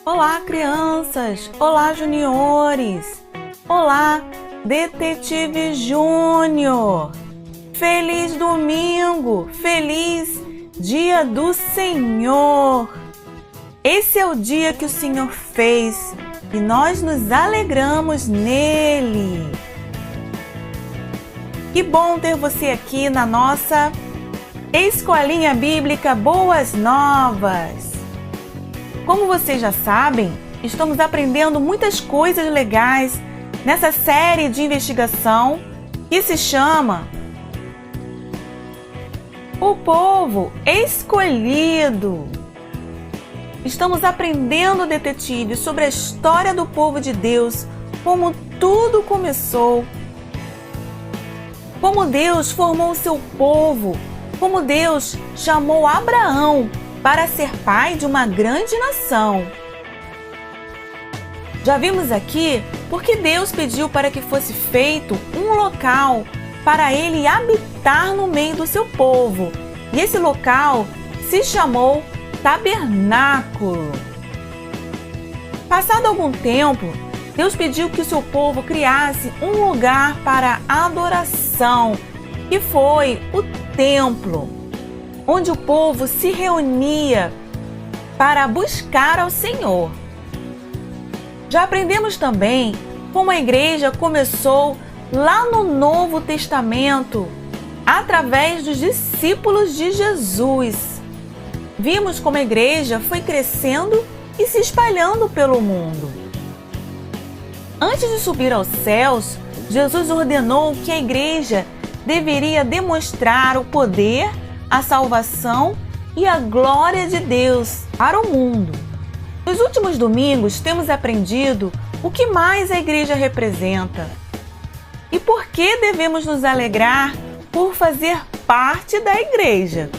Olá, crianças! Olá, juniores! Olá, Detetive Júnior! Feliz domingo! Feliz Dia do Senhor! Esse é o dia que o Senhor fez e nós nos alegramos nele! Que bom ter você aqui na nossa Escolinha Bíblica Boas Novas! Como vocês já sabem, estamos aprendendo muitas coisas legais nessa série de investigação que se chama O Povo Escolhido. Estamos aprendendo, detetive, sobre a história do povo de Deus, como tudo começou, como Deus formou o seu povo, como Deus chamou Abraão para ser pai de uma grande nação. Já vimos aqui porque Deus pediu para que fosse feito um local para ele habitar no meio do seu povo. E esse local se chamou Tabernáculo. Passado algum tempo, Deus pediu que o seu povo criasse um lugar para adoração, que foi o templo, onde o povo se reunia para buscar ao Senhor. Já aprendemos também como a igreja começou lá no Novo Testamento, através dos discípulos de Jesus. Vimos como a igreja foi crescendo e se espalhando pelo mundo. Antes de subir aos céus, Jesus ordenou que a igreja deveria demonstrar o poder, a salvação e a glória de Deus para o mundo. Nos últimos domingos temos aprendido o que mais a igreja representa e por que devemos nos alegrar por fazer parte da igreja.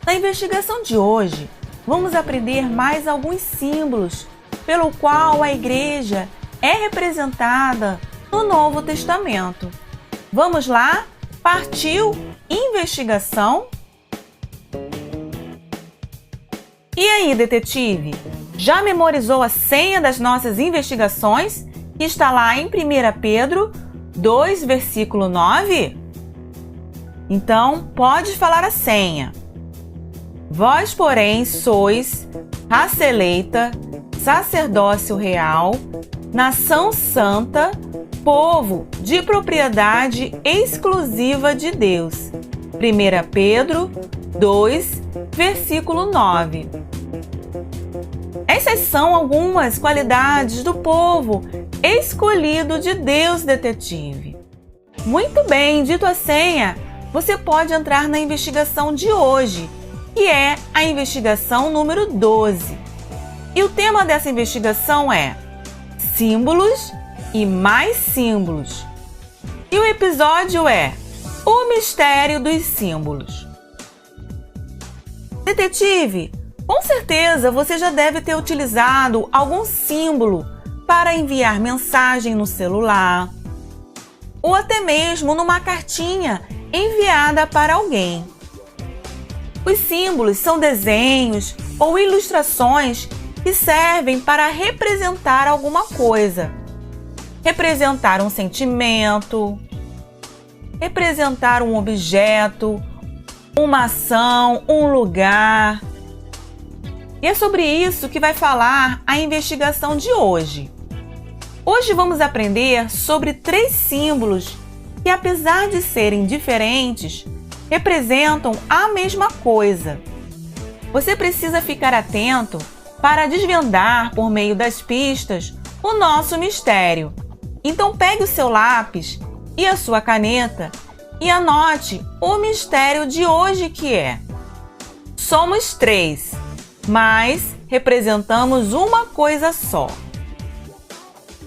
Na investigação de hoje, vamos aprender mais alguns símbolos pelo qual a igreja é representada no Novo Testamento. Vamos lá? Partiu investigação? E aí, detetive? Já memorizou a senha das nossas investigações, que está lá em 1 Pedro 2, versículo 9? Então, pode falar a senha. Vós, porém, sois raça eleita, sacerdócio real, nação santa, povo de propriedade exclusiva de Deus. 1 Pedro 2, versículo 9. Essas são algumas qualidades do povo escolhido de Deus, detetive. Muito bem, dito a senha, você pode entrar na investigação de hoje, que é a investigação número 12. E o tema dessa investigação é símbolos e mais símbolos. E o episódio é O Mistério dos Símbolos. Detetive, com certeza você já deve ter utilizado algum símbolo para enviar mensagem no celular ou até mesmo numa cartinha enviada para alguém. Os símbolos são desenhos ou ilustrações que servem para representar alguma coisa. Representar um sentimento, representar um objeto, uma ação, um lugar. E é sobre isso que vai falar a investigação de hoje. Hoje vamos aprender sobre 3 símbolos que, apesar de serem diferentes, representam a mesma coisa. Você precisa ficar atento para desvendar, por meio das pistas, o nosso mistério. Então pegue o seu lápis e a sua caneta e anote o mistério de hoje, que é: somos 3, mas representamos uma coisa só.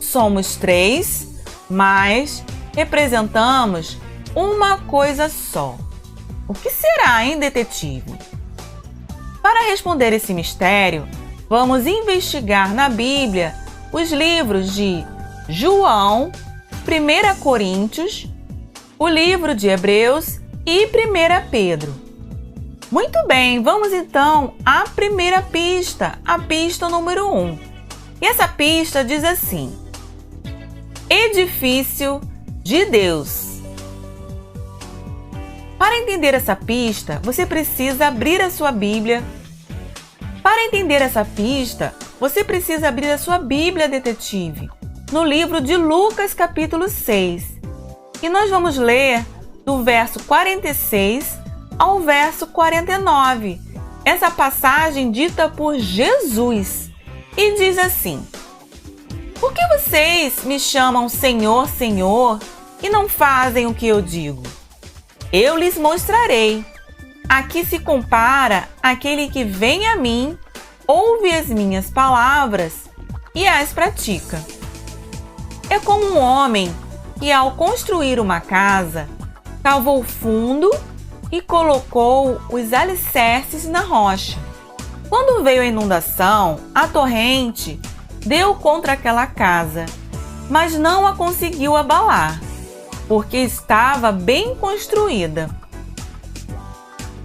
Somos 3, mas representamos uma coisa só. O que será, hein, detetive? Para responder esse mistério, vamos investigar na Bíblia os livros de João, 1 Coríntios, o livro de Hebreus e 1 Pedro. Muito bem, vamos então à primeira pista, a pista número 1. E essa pista diz assim: edifício de Deus. Para entender essa pista, você precisa abrir a sua Bíblia. Para entender essa pista, você precisa abrir a sua Bíblia, detetive, no livro de Lucas, capítulo 6. E nós vamos ler do verso 46 ao verso 49, essa passagem dita por Jesus, e diz assim: por que vocês me chamam Senhor, Senhor, e não fazem o que eu digo? Eu lhes mostrarei. Aqui se compara aquele que vem a mim, ouve as minhas palavras e as pratica. É como um homem que, ao construir uma casa, cavou fundo e colocou os alicerces na rocha. Quando veio a inundação, a torrente deu contra aquela casa, mas não a conseguiu abalar, porque estava bem construída.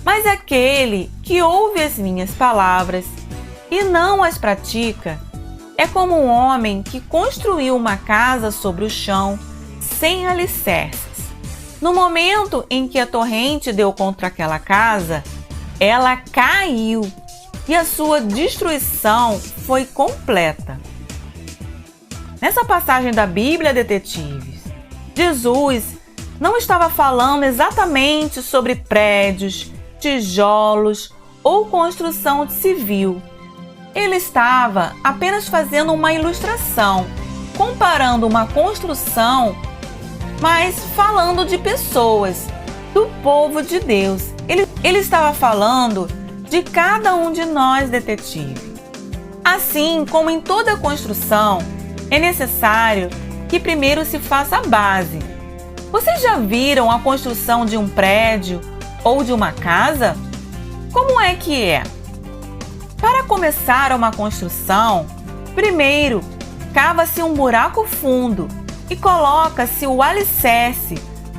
Mas aquele que ouve as minhas palavras e não as pratica é como um homem que construiu uma casa sobre o chão sem alicerces. No momento em que a torrente deu contra aquela casa, ela caiu e a sua destruição foi completa. Nessa passagem da Bíblia, detetives, Jesus não estava falando exatamente sobre prédios, tijolos ou construção civil. Ele estava apenas fazendo uma ilustração, comparando uma construção, mas falando de pessoas, do povo de Deus. Ele estava falando de cada um de nós, detetive. Assim como em toda construção, é necessário que primeiro se faça a base. Vocês já viram a construção de um prédio ou de uma casa? Como é que é? Para começar uma construção, primeiro cava-se um buraco fundo e coloca-se o alicerce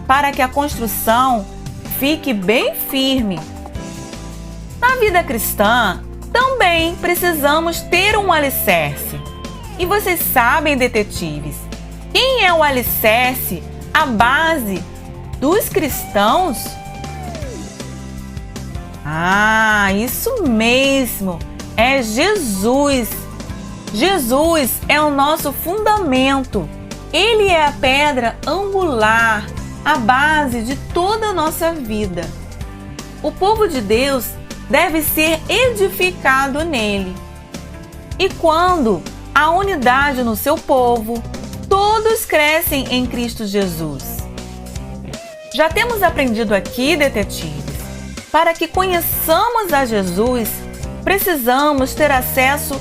para que a construção fique bem firme. Na vida cristã, também precisamos ter um alicerce. E vocês sabem, detetives, quem é o alicerce, a base dos cristãos? Ah, isso mesmo! É Jesus! Jesus é o nosso fundamento. Ele é a pedra angular, a base de toda a nossa vida. O povo de Deus deve ser edificado nele. E quando há unidade no seu povo, todos crescem em Cristo Jesus. Já temos aprendido aqui, detetives, para que conheçamos a Jesus, precisamos ter acesso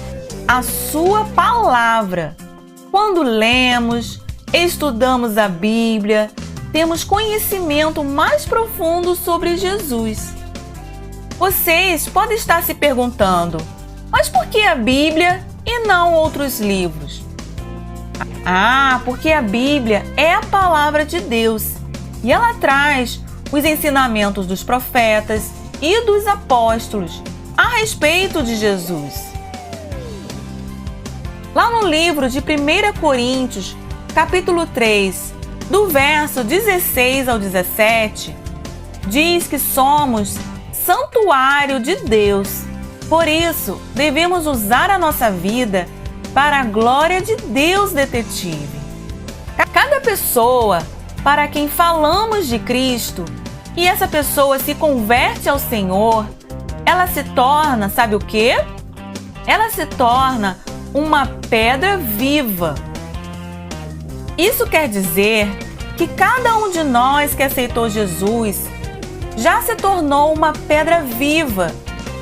à sua palavra. Quando lemos, estudamos a Bíblia, temos conhecimento mais profundo sobre Jesus. Vocês podem estar se perguntando, mas por que a Bíblia e não outros livros? Ah, porque a Bíblia é a palavra de Deus e ela traz os ensinamentos dos profetas e dos apóstolos a respeito de Jesus. Lá no livro de 1 Coríntios, capítulo 3, do verso 16 ao 17, diz que somos santuário de Deus. Por isso, devemos usar a nossa vida para a glória de Deus, detetive. Cada pessoa para quem falamos de Cristo e essa pessoa se converte ao Senhor, ela se torna, sabe o quê? Ela se torna uma pedra viva. Isso quer dizer que cada um de nós que aceitou Jesus já se tornou uma pedra viva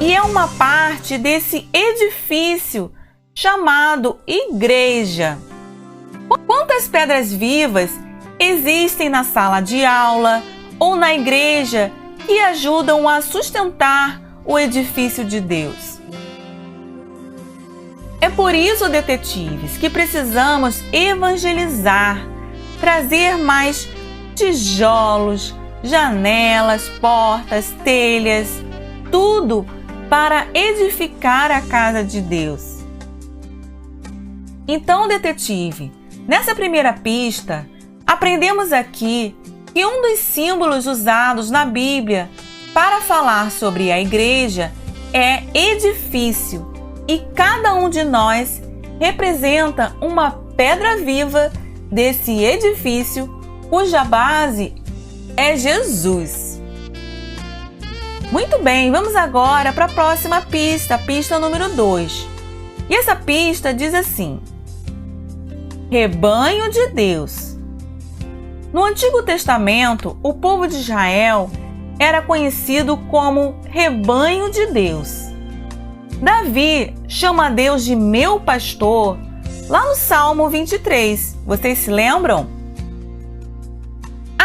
e é uma parte desse edifício chamado igreja. Quantas pedras vivas existem na sala de aula ou na igreja que ajudam a sustentar o edifício de Deus? É por isso, detetives, que precisamos evangelizar, trazer mais tijolos, janelas, portas, telhas, tudo para edificar a casa de Deus. Então, detetive, nessa primeira pista, aprendemos aqui que um dos símbolos usados na Bíblia para falar sobre a igreja é edifício, e cada um de nós representa uma pedra viva desse edifício, cuja base é Jesus. Muito bem, vamos agora para a próxima pista, a pista número 2. E essa pista diz assim: rebanho de Deus. No Antigo Testamento, o povo de Israel era conhecido como rebanho de Deus. Davi chama Deus de meu pastor lá no Salmo 23. Vocês se lembram?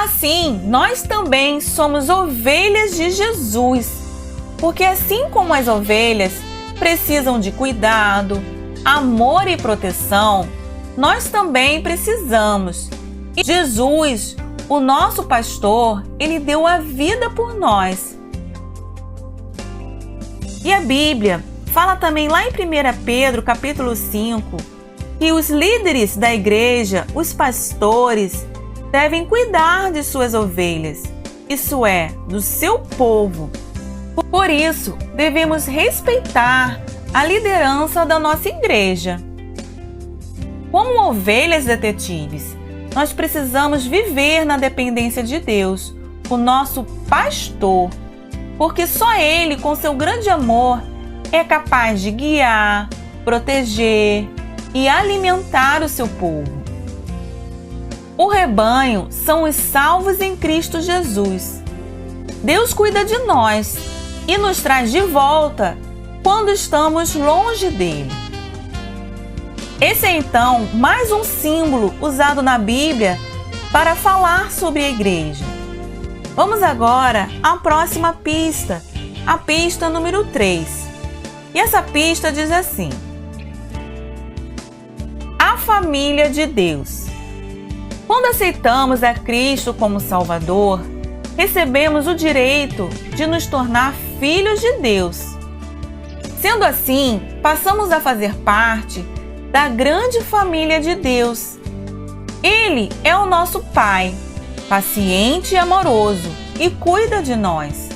Assim, nós também somos ovelhas de Jesus, porque assim como as ovelhas precisam de cuidado, amor e proteção, nós também precisamos. E Jesus, o nosso pastor, ele deu a vida por nós. E a Bíblia fala também lá em 1 Pedro, capítulo 5, que os líderes da igreja, os pastores, devem cuidar de suas ovelhas, isso é, do seu povo. Por isso, devemos respeitar a liderança da nossa igreja. Como ovelhas detetives, nós precisamos viver na dependência de Deus, o nosso pastor, porque só Ele, com seu grande amor, é capaz de guiar, proteger e alimentar o seu povo. O rebanho são os salvos em Cristo Jesus. Deus cuida de nós e nos traz de volta quando estamos longe dele. Esse é então mais um símbolo usado na Bíblia para falar sobre a igreja. Vamos agora à próxima pista, a pista número 3. E essa pista diz assim: a família de Deus. Quando aceitamos a Cristo como Salvador, recebemos o direito de nos tornar filhos de Deus. Sendo assim, passamos a fazer parte da grande família de Deus. Ele é o nosso Pai, paciente e amoroso, e cuida de nós.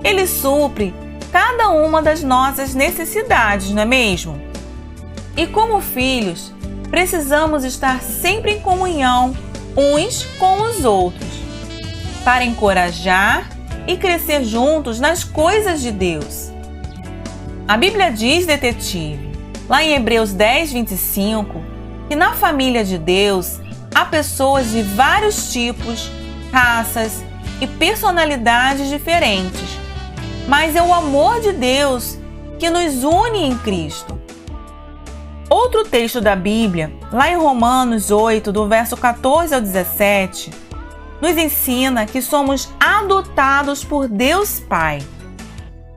Ele supre cada uma das nossas necessidades, não é mesmo? E como filhos, precisamos estar sempre em comunhão uns com os outros, para encorajar e crescer juntos nas coisas de Deus. A Bíblia diz, detetive, lá em Hebreus 10, 25, que na família de Deus há pessoas de vários tipos, raças e personalidades diferentes, mas é o amor de Deus que nos une em Cristo. Outro texto da Bíblia, lá em Romanos 8, do verso 14 ao 17, nos ensina que somos adotados por Deus Pai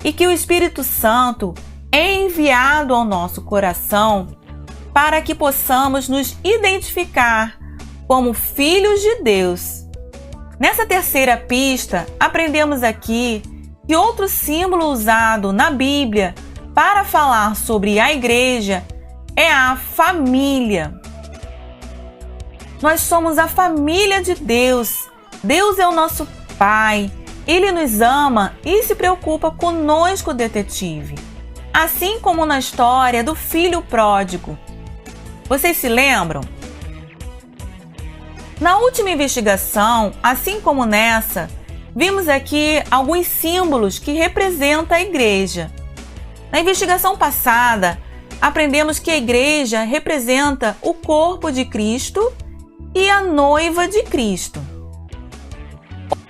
e que o Espírito Santo é enviado ao nosso coração para que possamos nos identificar como filhos de Deus. Nessa terceira pista, aprendemos aqui que outro símbolo usado na Bíblia para falar sobre a igreja é a família. Nós somos a família de Deus. Deus é o nosso Pai. Ele nos ama e se preocupa conosco, detetive. Assim como na história do filho pródigo. Vocês se lembram? Na última investigação, assim como nessa, vimos aqui alguns símbolos que representam a igreja. Na investigação passada, aprendemos que a igreja representa o corpo de Cristo e a noiva de Cristo.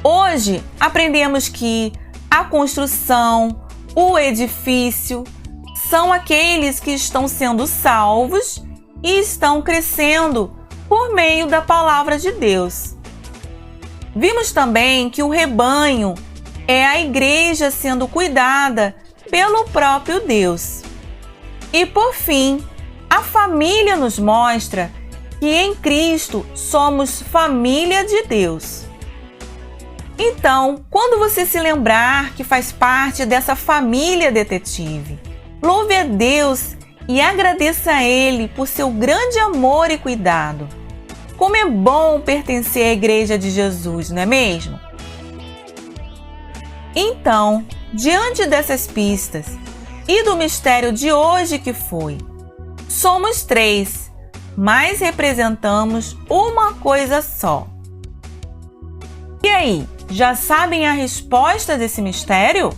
Hoje, aprendemos que a construção, o edifício, são aqueles que estão sendo salvos e estão crescendo por meio da palavra de Deus. Vimos também que o rebanho é a igreja sendo cuidada pelo próprio Deus. E por fim, a família nos mostra que em Cristo somos família de Deus. Então, quando você se lembrar que faz parte dessa família detetive, louve a Deus e agradeça a Ele por seu grande amor e cuidado. Como é bom pertencer à Igreja de Jesus, não é mesmo? Então, diante dessas pistas e do mistério de hoje que foi, somos 3, mas representamos uma coisa só. E aí, já sabem a resposta desse mistério?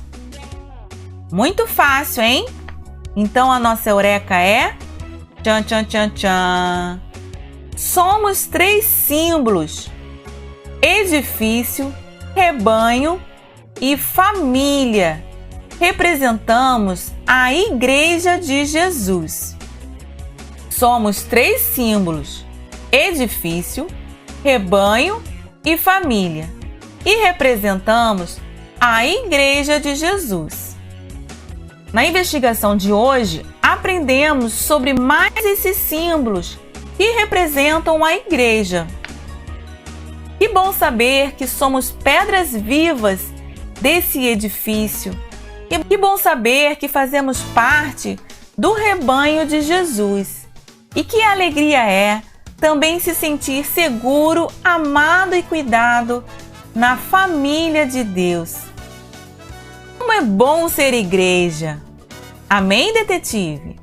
Muito fácil, hein? Então a nossa eureka é... Tchan, tchan, tchan, tchan. Somos 3 símbolos: edifício, rebanho e família. Representamos a Igreja de Jesus. Somos 3 símbolos: edifício, rebanho e família. E representamos a Igreja de Jesus. Na investigação de hoje, aprendemos sobre mais esses símbolos que representam a Igreja. Que bom saber que somos pedras vivas desse edifício. Que bom saber que fazemos parte do rebanho de Jesus. E que alegria é também se sentir seguro, amado e cuidado na família de Deus. Como é bom ser igreja! Amém, detetive?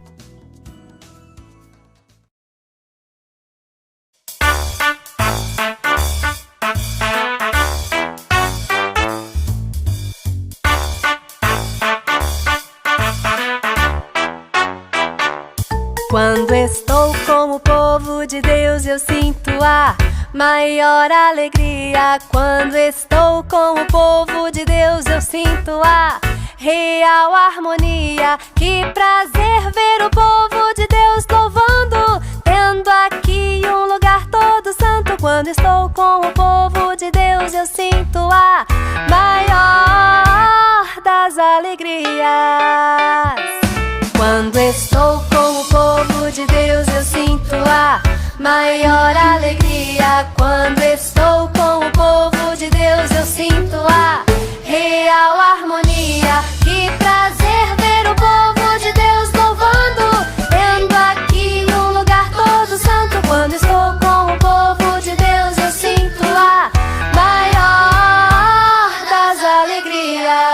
Quando estou com o povo de Deus, eu sinto a maior alegria. Quando estou com o povo de Deus, eu sinto a real harmonia. Que prazer ver o povo de Deus louvando, tendo aqui um lugar todo santo. Quando estou com o povo de Deus, eu sinto a maior das alegrias. Quando estou com o povo de Deus, eu sinto a maior alegria. Quando estou com o povo de Deus, eu sinto a real harmonia. Que prazer ver o povo de Deus louvando, tendo aqui um lugar todo santo. Quando estou com o povo de Deus, eu sinto a maior das alegrias.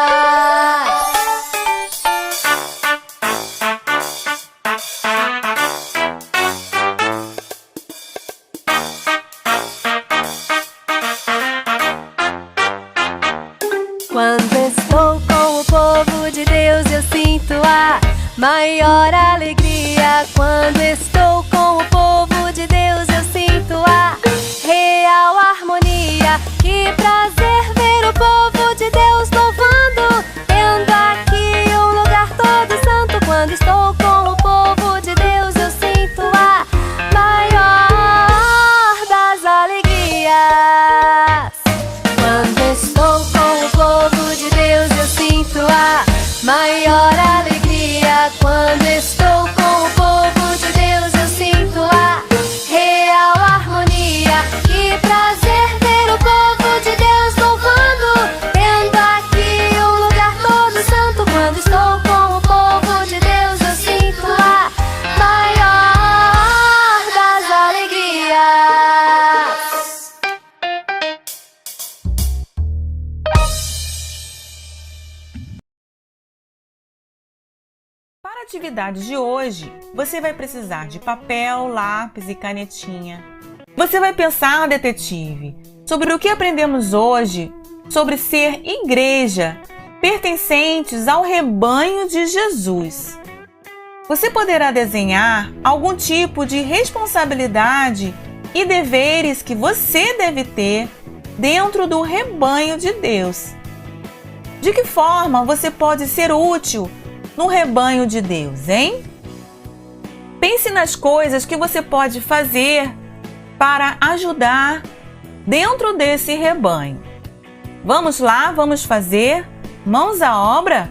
Quando estou com o povo de Deus, eu sinto a maior alegria. Quando estou com o povo de Deus, eu sinto a real harmonia. Que prazer ver o povo de Deus louvando, tendo aqui um lugar todo santo. Quando estou com o povo de Deus, eu sinto a maior das alegrias. Quando estou com o povo de Deus, eu sinto a maior alegria. Quando estou com o povo de Deus, eu sinto a real harmonia. Que prazer ver o povo de Deus louvando, tendo aqui um lugar todo santo. Quando estou com o povo de Deus, eu sinto a maior das alegrias. Para a atividade de hoje, você vai precisar de papel, lápis e canetinha. Você vai pensar, detetive, sobre o que aprendemos hoje sobre ser igreja, pertencentes ao rebanho de Jesus. Você poderá desenhar algum tipo de responsabilidade e deveres que você deve ter dentro do rebanho de Deus. De que forma você pode ser útil no rebanho de Deus, hein? Pense nas coisas que você pode fazer para ajudar dentro desse rebanho. Vamos lá, vamos fazer? Mãos à obra?